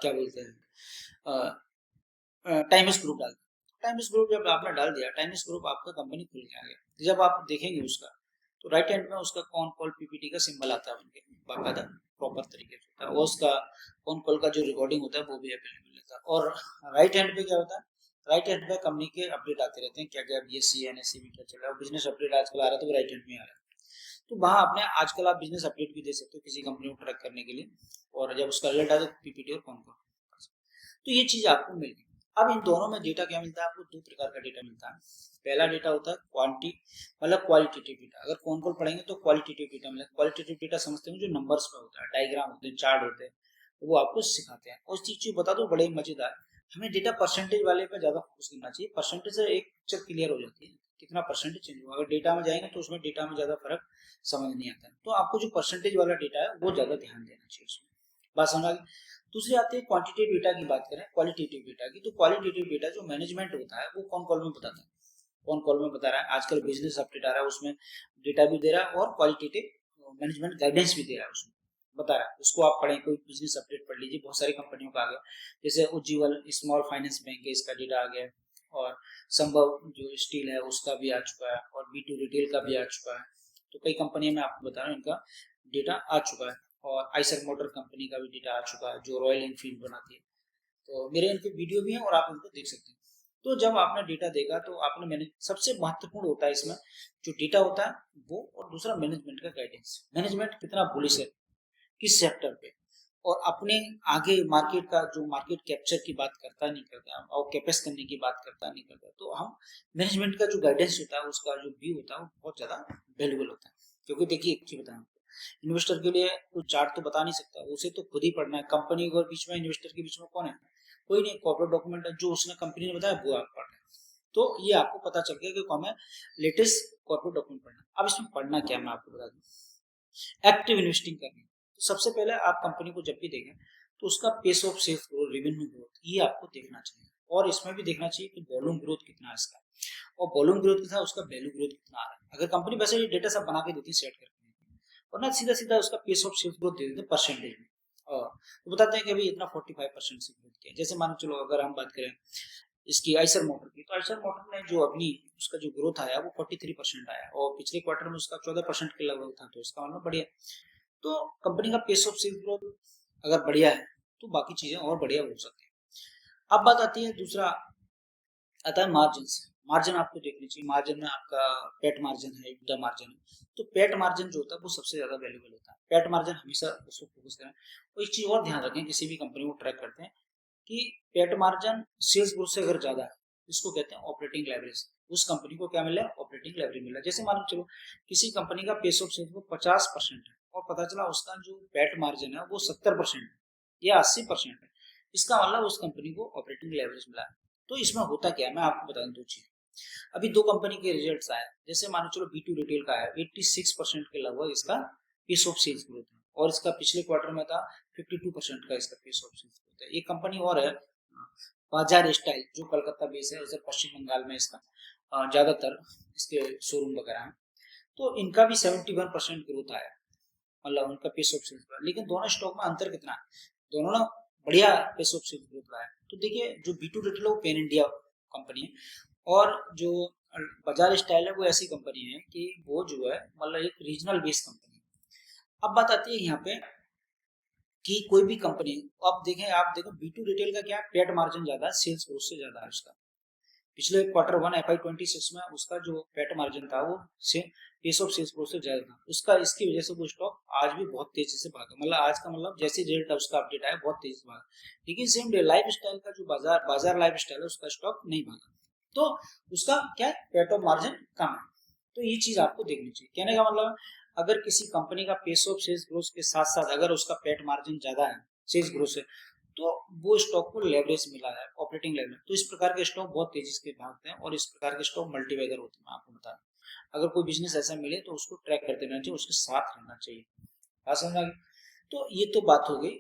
क्या बोलते हैं, टाइम्स ग्रुप डाल दिया। टाइम्स ग्रुप जब आपने डाल दिया, टाइम्स ग्रुप आपका कंपनी खुल के आ गया। जब आप देखेंगे उसका, तो राइट हैंड में उसका कॉन कॉल पीपीटी का सिंबल आता है उनके बाकायदा प्रॉपर तरीके से होता है, और उसका कॉन कॉल का जो रिकॉर्डिंग होता है वो भी अवेलेबल रहता है। और राइट हैंड पे क्या होता है, राइट हैंड पे कंपनी के अपडेट आते रहते हैं, क्या क्या बीएससी एनएससी में क्या चल रहा है, बिजनेस अपडेट आजकल आ रहा है तो राइट हैंड में आ रहा है। तो वहाँ आपने आजकल आप बिजनेस अपडेट भी दे सकते हो किसी कंपनी को ट्रैक करने के लिए, और जब उसका रिजल्ट आए तो पीपीटी और कॉन कॉल। तो ये चीज आपको मिल गई। अब इन दोनों में डेटा क्या मिलता है आपको, 2 प्रकार का डेटा मिलता है। पहला डेटा होता है क्वांटी मतलब क्वालिटेटिव डेटा। अगर कौन कौन पढ़ेंगे तो क्वालिटेटिव डेटा मिलेगा। क्वालिटेटिव डेटा समझते हैं जो नंबर्स में होता है, डायग्राम होते हैं, चार्ट होते हैं, वो आपको सिखाते हैं। और चीज बता दो बड़े मजेदार, हमें डेटा परसेंटेज वाले पे ज्यादा फोकस करना चाहिए। परसेंटेज से एक पिक्चर क्लियर हो जाती है कितना परसेंटेज चेंज हुआ। अगर डेटा में जाएंगे तो उसमें डेटा में ज्यादा फर्क समझ नहीं आता है, तो आपको जो परसेंटेज वाला डेटा है वो ज्यादा ध्यान देना चाहिए उसमें। बात समझ आ गई। दूसरी आती है क्वांटिटेटिव डेटा की। बात करें क्वालिटेटिव डेटा की, तो क्वालिटेटिव डेटा जो मैनेजमेंट होता है वो कौन कॉल में बताता है, कौन कॉल में बता रहा है। आजकल बिजनेस अपडेट आ रहा है, उसमें डेटा भी दे रहा है और क्वालिटेटिव मैनेजमेंट गाइडेंस भी दे रहा है, उसमें बता रहा है। उसको आप पढ़ें, कोई बिजनेस अपडेट पढ़ लीजिए, बहुत सारी कंपनियों का आ गया। जैसे उज्जीवल स्मॉल फाइनेंस बैंक है, इसका डेटा आ गया, और संभव जो स्टील है उसका भी आ चुका है, और B2 रिटेल का भी आ चुका है। तो कई कंपनियां मैं आपको बता रहा हूँ इनका डेटा आ चुका है। और आइसर मोटर कंपनी का भी डेटा आ चुका है जो रॉयल एनफील्ड बनाती है। तो मेरे इनके वीडियो भी हैं और आप इनको देख सकते हैं। तो जब आपने डेटा देखा तो आपने मैंने सबसे महत्वपूर्ण होता है इसमें जो डेटा होता है वो, और दूसरा मैनेजमेंट का गाइडेंस। मैनेजमेंट कितना बुलिश है किस सेक्टर पे, और अपने आगे मार्केट का जो मार्केट कैप्चर की बात करता नहीं करता और कैपेस करने की बात करता नहीं करता, तो हम मैनेजमेंट का जो गाइडेंस होता है, उसका जो व्यू होता है, वो बहुत ज्यादा वैल्यूबल होता है। क्योंकि देखिए एक चीज बताएं, इन्वेस्टर के लिए कुछ चार्ट तो बता नहीं सकता, उसे तो खुद ही पढ़ना है। कंपनी और बीच में इन्वेस्टर के बीच में कौन है? कोई नहीं। कॉर्पोरेट डॉक्यूमेंट है, जो उसने कंपनी ने बताया वो आप पढ़ रहे हैं। तो ये आपको पता चल गया कि हमें लेटेस्ट कॉर्पोरेट डॉक्यूमेंट पढ़ना। अब इसमें पढ़ना क्या है मैं आपको बता दूं। एक्टिव इन्वेस्टिंग करनी है, तो सबसे पहले आप कंपनी को जब भी देखें तो उसका pace of sales growth, revenue growth, ये आपको देखना चाहिए। और इसमें भी देखना चाहिए कि वॉल्यूम ग्रोथ कितना है इसका, और वॉल्यूम ग्रोथ के साथ उसका वैल्यू ग्रोथ कितना आ रहा है। अगर कंपनी वैसे ये डेटा सब बना के देती है सेट करके, और ना सीधा सीधा उसका पेस ऑफ सेल्स ग्रोथ दे देते हैं परसेंटेज में, और तो बताते हैं कि भाई इतना 45% से ग्रोथ किया। जैसे मान चलो अगर हम बात करें इसकी आइसर मोटर की, तो आइसर मोटर ने जो अपनी उसका जो ग्रोथ आया वो 43% आया, और पिछले क्वार्टर में उसका 14% के लगभग था, तो इसका मतलब बढ़िया। तो कंपनी का पेस ऑफ सेल्स ग्रोथ अगर बढ़िया है तो बाकी चीजें और बढ़िया हो सकती है। अब बात आती है दूसरा, आता है मार्जिन से। मार्जिन आपको देखनी चाहिए। मार्जिन में आपका पेट मार्जिन है, EBITDA मार्जिन है। तो पेट मार्जिन जो होता है वो सबसे ज्यादा वैल्यूबल होता है। पेट मार्जिन हमेशा उसको फोकस करें। और एक चीज और ध्यान रखें, किसी भी कंपनी को ट्रैक करते हैं कि पेट मार्जिन सेल्स ग्रोथ से अगर ज्यादा है, इसको कहते हैं ऑपरेटिंग लेवरेज। उस कंपनी को क्या मिला? ऑपरेटिंग लेवरेज मिला। जैसे मान लो चलो किसी कंपनी का पेस ऑफ सेल्स वो 50% है, और पता चला उसका जो पेट मार्जिन है वो 70% है या 80% है, इसका मतलब उस कंपनी को ऑपरेटिंग लेवरेज मिला है। तो इसमें होता क्या है, मैं आपको बता दूं दो चीज। अभी दो कंपनी के रिजल्ट्स आए, जैसे मान चलो B2 रिटेल का है, 86% के लगभग इसका पीस ऑफ सेल्स ग्रोथ है, और इसका पिछले क्वार्टर में था 52% का इसका पीस ऑफ सेल्स ग्रोथ है। एक कंपनी और है बाजार स्टाइल, जो कलकत्ता बेस है, उधर पश्चिम बंगाल में इसका ज्यादातर इसके शोरूम वगैरह हैं। तो इनका भी 71% ग्रोथ आया, मतलब उनका पीस ऑफ सेल्स ग्रोथ। लेकिन दोनों स्टॉक में अंतर कितना है? दोनों ना बढ़िया पीस ऑफ सेल्स ग्रोथ रहा है। तो देखिए जो B2 रिटेल है वो पैन इंडिया कंपनी है, और जो बाजार स्टाइल है वो ऐसी कंपनी है कि वो जो है मतलब एक रीजनल बेस्ड कंपनी है। अब बात आती है यहाँ पे कि कोई भी कंपनी, अब देखें, आप देखो B2 रिटेल का क्या पेट मार्जिन ज्यादा है, सेल्स ग्रोथ से ज्यादा है उसका। पिछले क्वार्टर 1 FY26 में उसका जो पेट मार्जिन था वो से पेस ऑफ सेल्स ग्रोथ से ज्यादा था उसका। इसकी वजह से वो स्टॉक आज भी बहुत तेजी से भागा, मतलब आज का मतलब जैसे रिजल्ट है उसका अपडेट आया बहुत तेजी से भागा। लेकिन सेम डे लाइफ स्टाइल का जो बाजार लाइफ स्टाइल है उसका स्टॉक नहीं भागा, तो उसका क्या पेट ऑफ मार्जिन कम है। तो ये चीज आपको देखनी चाहिए। कहने का मतलब अगर किसी कंपनी का पेस ऑफ सेल्स ग्रोथ के साथ साथ अगर उसका पेट मार्जिन ज्यादा है सेल्स ग्रोथ से, तो वो स्टॉक को लेवरेज मिला है, ऑपरेटिंग लेवरेज। तो इस प्रकार के स्टॉक बहुत तेजी से भागते हैं, और इस प्रकार के स्टॉक मल्टीबैगर होते हैं। मैं आपको बता दूं, अगर कोई बिजनेस ऐसा मिले तो उसको ट्रैक करते रहना चाहिए, उसके साथ रहना चाहिए। बात समझ आ गई? तो ये तो बात हो गई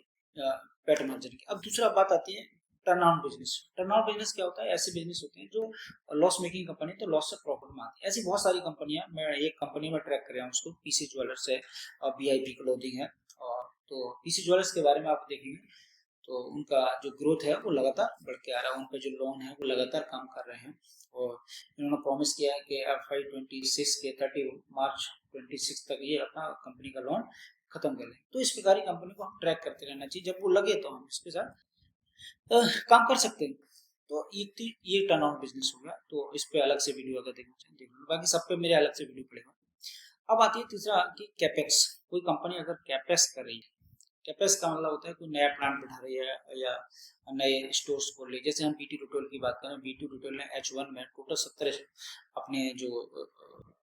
पेट मार्जिन की। अब दूसरा बात आती है turn on business. Turn on business क्या होता है? ऐसे बिजनेस होते हैं जो लॉस मेकिंग कंपनी तो लॉस से प्रॉफिट में आती है। ऐसी बहुत सारी कंपनियां, मैं एक कंपनी में ट्रैक कर रहा हूँ उसको, पीसी ज्वेलर्स है और VIP क्लोथिंग है। और तो पीसी ज्वेलर्स के बारे में आप देखेंगे तो उनका जो ग्रोथ है वो लगातार बढ़ के आ रहा है, उनका जो लोन है वो लगातार कम कर रहे हैं, और इन्होंने प्रॉमिस किया है कि FY26 के 30 मार्च 26 तक ये अपना कंपनी का लोन खत्म कर लें। तो इस प्रकार की कंपनी को हम ट्रैक करते रहना चाहिए, जब वो लगे तो हम इसके साथ काम कर सकते हैं। तो ये टर्न ऑन बिजनेस हो गया, तो इस पे अलग से वीडियो अगर देखना चाहिए देख लो, बाकी सब पे मेरे अलग से वीडियो पड़ेगा। अब आती है तीसरा कि कैपेक्स। कोई कंपनी अगर कैपेक्स कर रही है, कैपेक्स का मतलब होता है कोई नया प्लांट बैठा रही है या नए स्टोर्स खोल रही है। जैसे हम B2 रिटेल की बात करें, B2 रिटेल ने H1 में टोटल 17 अपने जो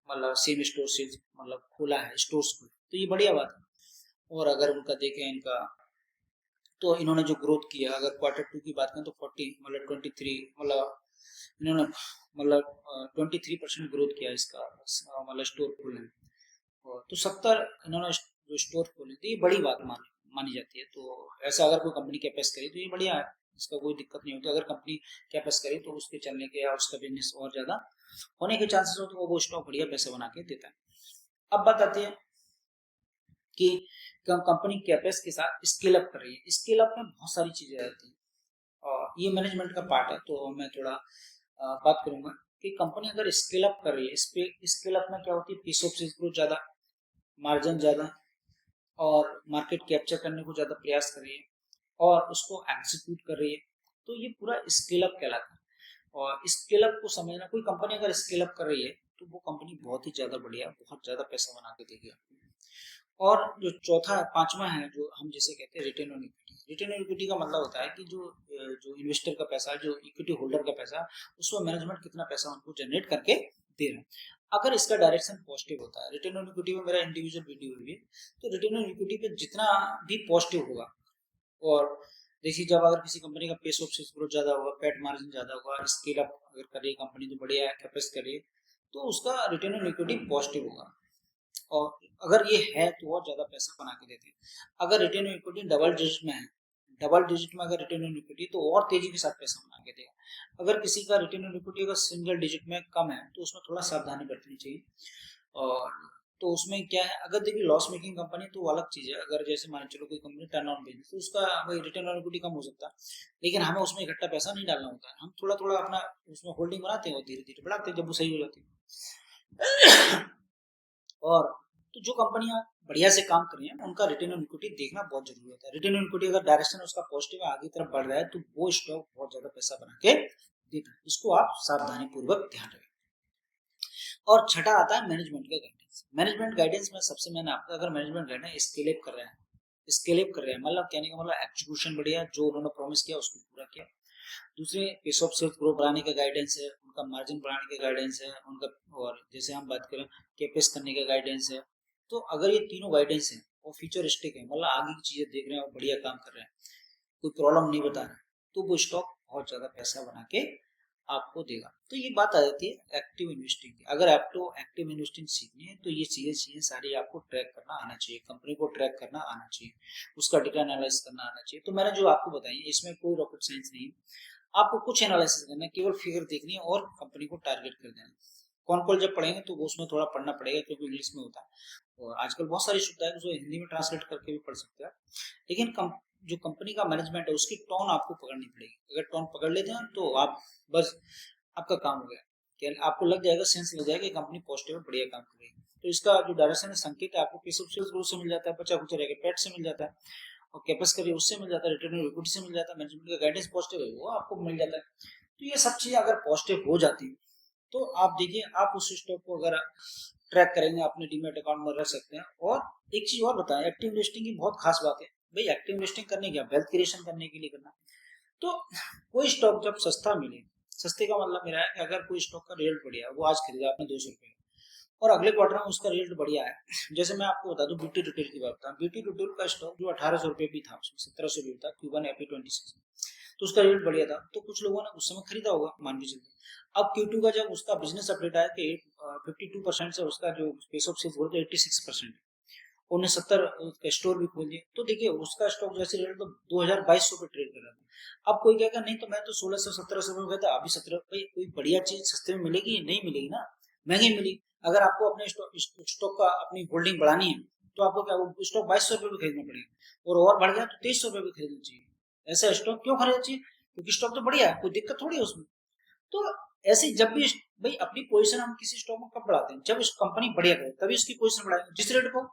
मतलब सेम स्टोर से मतलब खोला है, स्टोर्स खोले, तो ये बढ़िया बात है। और अगर उनका देखें इनका, तो इन्होंने जो ग्रोथ किया, अगर Q2 की बात करें तो 40 मतलब 23 मतलब इन्होंने मतलब 23% ग्रोथ किया इसका, मतलब स्टोर खोलने में। और तो 70 इन्होंने जो स्टोर खोले, तो ये बड़ी बात मानी जाती है। तो ऐसा अगर कोई कंपनी कैपेस करे तो ये बढ़िया है, इसका कोई दिक्कत नहीं होती। अगर कंपनी कैपेस करे तो उसके चलने के या उसका बिजनेस और ज्यादा होने के चांसेस हो, तो वो स्टॉक बढ़िया पैसे बना के देता है। अब बात आती है कि कंपनी कैपेस के साथ स्केल अप कर रही है। स्केल अप में बहुत सारी चीजें आती हैं, और ये मैनेजमेंट का पार्ट है। तो मैं थोड़ा बात करूंगा कि कंपनी अगर स्केल अप कर रही है, इस पे स्केल अप में क्या होती है, पीस ऑफ सेल्स ग्रोथ ज्यादा, मार्जिन ज्यादा, और मार्केट कैप्चर करने को ज्यादा प्रयास कर रही है, और उसको एग्जीक्यूट कर रही है, तो ये पूरा स्केल अप कहलाता है। और स्केल अप को समझना, कोई कंपनी अगर स्केल अप कर रही है तो वो कंपनी बहुत ही ज्यादा बढ़िया, बहुत ज्यादा पैसा बना के देगी। और जो चौथा पांचवा है जो हम जिसे कहते हैं return on equity. Return on equity का मतलब होता है कि जो इन्वेस्टर का पैसा, जो इक्विटी होल्डर का पैसा, उसमें मैनेजमेंट कितना पैसा उनको जनरेट करके दे रहा है। अगर इसका डायरेक्शन पॉजिटिव होता है, रिटर्न ऑन इक्विटी में मेरा इंडिविजुअल वीडियो हुई है, तो रिटर्न ऑन इक्विटी पे जितना भी पॉजिटिव होगा, और देखिए जब अगर किसी कंपनी का पेस ऑफ सेल्स ग्रोथ ज्यादा होगा, पेट मार्जिन ज्यादा होगा, स्केल अप अगर कर रही है कंपनी तो बढ़िया है, कैपेस कर रही है, तो उसका रिटर्न ऑन इक्विटी पॉजिटिव होगा। और अगर ये है तो और ज्यादा पैसा बना के देते हैं। अगर return on equity double digit में है, डबल डिजिट में अगर रिटर्न ऑन इक्विटी, तो और तेजी के साथ पैसा बना के देगा। अगर किसी का रिटर्न ऑन इक्विटी अगर सिंगल डिजिट में कम है, तो उसमें थोड़ा सावधानी बरतनी चाहिए। और तो उसमें क्या है, अगर देखिए लॉस मेकिंग कंपनी तो अलग चीज है। अगर जैसे मान चलो कोई कंपनी टर्न ऑन बिजनेस, तो उसका वही रिटर्न ऑन इक्विटी कम हो सकता है, लेकिन हमें उसमें इकट्ठा पैसा नहीं डालना होता है। हम थोड़ा थोड़ा अपना उसमें होल्डिंग बनाते हैं और धीरे धीरे बढ़ाते हैं जब वो सही हो जाती है। और तो जो कंपनियां बढ़िया से काम कर रही हैं उनका रिटर्न ऑन इक्विटी देखना बहुत जरूरी होता है। रिटर्न ऑन इक्विटी अगर डायरेक्शन उसका पॉजिटिव है, आगे तरफ बढ़ रहा है, तो वो स्टॉक बहुत ज्यादा पैसा बना के देता है। इसको आप सावधानी पूर्वक ध्यान रखें। और छठा आता है मैनेजमेंट का गाइडेंस। मैनेजमेंट गाइडेंस में सबसे मैंने आपको, अगर मैनेजमेंट गाइडेंस स्केल अप कर रहे हैं, स्केल अप कर रहे हैं मतलब कहने का मतलब एग्जीक्यूशन बढ़िया, जो उन्होंने प्रॉमिस किया उसको पूरा किया। दूसरे पेस ऑफ सेल्स ग्रो बढ़ाने का गाइडेंस है, उनका मार्जिन बढ़ाने का गाइडेंस है उनका, और जैसे हम बात करें केपेस करने का गाइडेंस है। तो अगर ये तीनों गाइडेंस है और फ्यूचरिस्टिक है, मतलब आगे की चीजें देख रहे हैं और बढ़िया काम कर रहे हैं, कोई प्रॉब्लम नहीं बता रहा है, तो वो स्टॉक बहुत ज्यादा पैसा बना के आपको देगा। तो ये बात आ जाती है एक्टिव इन्वेस्टिंग की। अगर आपको एक्टिव इन्वेस्टिंग सीखनी है तो ये चीजें सारी आपको ट्रैक करना आना चाहिए, कंपनी को ट्रैक करना आना चाहिए, उसका डेटा एनालाइज करना आना चाहिए। तो मैंने जो आपको बताई इसमें कोई रॉकेट साइंस नहीं है। आपको कुछ एनालिसिस करना है, केवल फिगर देखनी है और कंपनी को टारगेट कर देना। कौन कॉल जब पढ़ेंगे तो वो उसमें थोड़ा पढ़ना पड़ेगा क्योंकि इंग्लिश में होता है, और आजकल बहुत सारी सुविधा है जो हिंदी में ट्रांसलेट करके भी पढ़ सकते हैं। लेकिन जो कंपनी का मैनेजमेंट है उसकी टोन आपको पकड़नी पड़ेगी। अगर टोन पकड़ लेते हैं तो आप बस आपका काम हो गया, कि आपको लग जाएगा, सेंस लग जाएगा कि कंपनी पॉजिटिव है, बढ़िया काम कर रही है। तो इसका जो डायरेक्शन है, संकेत है, आपको पीस ऑफ सेल्स ग्रोथ से मिल जाता है, बचा कुचा रहेगा पेट से मिल जाता है, और कैपेस करिए उससे मिल जाता है, रिटर्न ऑन इक्विटी से मिल जाता है, मैनेजमेंट का गाइडेंस पॉजिटिव है वो आपको मिल जाता है। तो ये सब चीजें अगर पॉजिटिव हो जाती है तो आप देखिए आप उस स्टॉक को अगर ट्रैक करेंगे अपने डीमेट अकाउंट में रख सकते हैं। और एक चीज और बताएं, एक्टिव इन्वेस्टिंग की बहुत खास बात है भाई। एक्टिव इन्वेस्टिंग करने क्या, वेल्थ क्रिएशन करने के लिए करना। तो कोई स्टॉक जब सस्ता मिले, सस्ते का मतलब मेरा है कि अगर कोई स्टॉक का रेट बढ़िया है, वो आज खरीदा आपने 200 रुपए और अगले क्वार्टर में उसका रेट बढ़िया है, जैसे मैं आपको बता दूं बीटी रिटेल की बात था, बीटी रिटेल का स्टॉक जो 1800 रुपए भी था, उसमें 1700 भी था Q1 FY26 में, तो उसका रेट बढ़िया था, तो कुछ लोगों ने उस समय खरीदा होगा मान के चलते। अब Q2 का जब उसका बिजनेस अपडेट आया कि 52% से उसका जो पेस ऑफ सेल्स ग्रोथ 86%, उन्हें 70 स्टोर भी खोल दिए, तो देखिए उसका स्टॉक जैसे रेट तो 2200 पे ट्रेड कर रहा था। अब कोई कहेगा नहीं तो मैं तो 1600 1700 में गया था, अभी 17, भाई कोई बढ़िया चीज सस्ते में मिलेगी? नहीं मिलेगी ना, महंगी मिलेगी। अगर आपको अपने स्टॉक का अपनी होल्डिंग बढ़ानी है तो आपको क्या, वो स्टॉक 2200 रुपये भी खरीदना पड़ेगा, और बढ़ गया तो 2300 रुपये भी खरीदना चाहिए। ऐसा स्टॉक क्यों खरीदना चाहिए? क्योंकि स्टॉक तो बढ़िया है, कोई दिक्कत थोड़ी है उसमें। तो ऐसे जब भी भाई अपनी पोजीशन हम किसी स्टॉक में कब बढ़ाते हैं, जब इस कंपनी बढ़िया करे तभी उसकी पोजीशन बढ़ाएंगे जिस रेट को,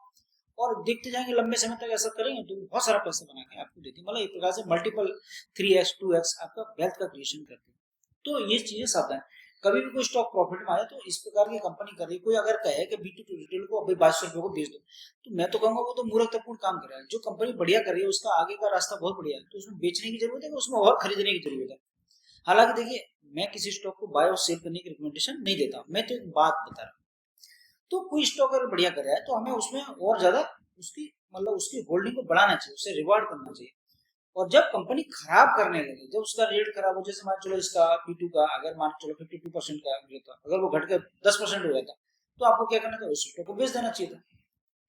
और देखते जाएंगे लंबे समय तक ऐसा करेंगे तो बहुत सारा पैसा बना के आपको देती है। मतलब एक प्रकार से मल्टीपल 3x 2x आपका वेल्थ का क्रिएशन करती है। तो ये चीजें सावधान, कभी भी कोई स्टॉक प्रॉफिट में आए तो इस प्रकार की कंपनी कर रही, कोई अगर कहे कि B2 रिटेल को अभी 2200 रुपए को बेच दो, तो मैं तो कहूंगा वो तो मूर्खतापूर्ण काम कर रहा है। जो कंपनी बढ़िया कर रही है उसका आगे का रास्ता बहुत बढ़िया है, तो उसमें बेचने की जरूरत है, उसमें और खरीदने की जरूरत है। हालांकि देखिए मैं किसी स्टॉक को बाय और सेल करने की रिकमेंडेशन नहीं देता, मैं तो एक बात बता रहा हूँ। तो कोई स्टॉक अगर बढ़िया कर रहा है तो हमें उसमें और ज्यादा उसकी मतलब उसकी होल्डिंग को बढ़ाना चाहिए, उससे रिवार्ड करना चाहिए। और जब कंपनी खराब करने लगे, जब उसका रेट खराब हो, जैसे मान चलो इसका P2 का अगर मान चलो 52% का रेट था, अगर वो घट के 10% हो गया था, तो आपको क्या करना था, उस स्टॉक को बेच देना चाहिए था।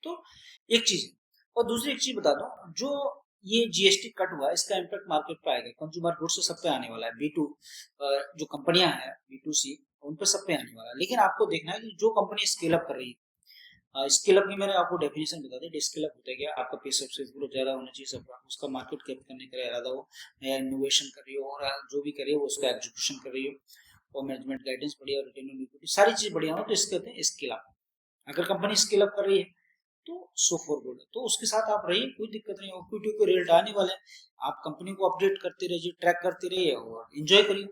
तो एक चीज है। और दूसरी एक चीज बता दो, जो ये जीएसटी कट हुआ इसका इम्पैक्ट मार्केट पे आएगा, कंज्यूमर गुड्स से सब पे आने वाला है। B2 जो कंपनियां हैं B2C, उन पे सब पे आने वाला है। लेकिन आपको देखना है कि जो कंपनी स्केल अप कर रही है, स्केल अप की मैंने आपको डेफिनेशन बता दी। स्केल अप होता है क्या, आपका पेस ऑफ सेल्स ग्रोथ ज्यादा होना चाहिए सबका, उसका मार्केट कैप करने का इरादा हो, नया इनोवेशन कर रही हो, और जो भी कर रही हो उसका एग्जीक्यूशन कर रही हो, और मैनेजमेंट गाइडेंस बढ़िया, रिटर्न ऑन इक्विटी सारी चीज बढ़िया हो, तो इसके कहते हैं स्केल अप। अगर कंपनी स्केल अप कर रही है तो सो फॉर गुड है, तो उसके साथ आप रहिए, कोई दिक्कत नहीं। इक्विटी को रेट आने वाले, आप कंपनी को अपडेट करते रहिए, ट्रैक करते रहिए और एंजॉय करिए।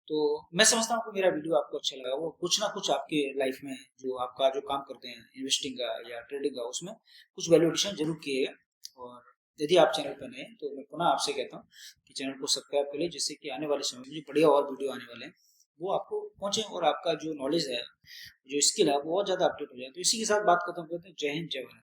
तो मैं समझता हूँ कि मेरा वीडियो आपको अच्छा लगा, वो कुछ ना कुछ आपके लाइफ में जो आपका जो काम करते हैं इन्वेस्टिंग का या ट्रेडिंग का, उसमें कुछ वैल्यू एडिशन जरूर किएगा। और यदि आप चैनल पर नए हैं तो मैं पुनः आपसे कहता हूँ कि चैनल को सब्सक्राइब करें, जिससे कि आने वाले समय में जो बढ़िया और वीडियो आने वाले हैं वो आपको पहुंचे और आपका जो नॉलेज है, जो स्किल है, वो और ज़्यादा अपडेट हो जाए। तो इसी के साथ बात खत्म करते हैं। जय हिंद, जय भारत।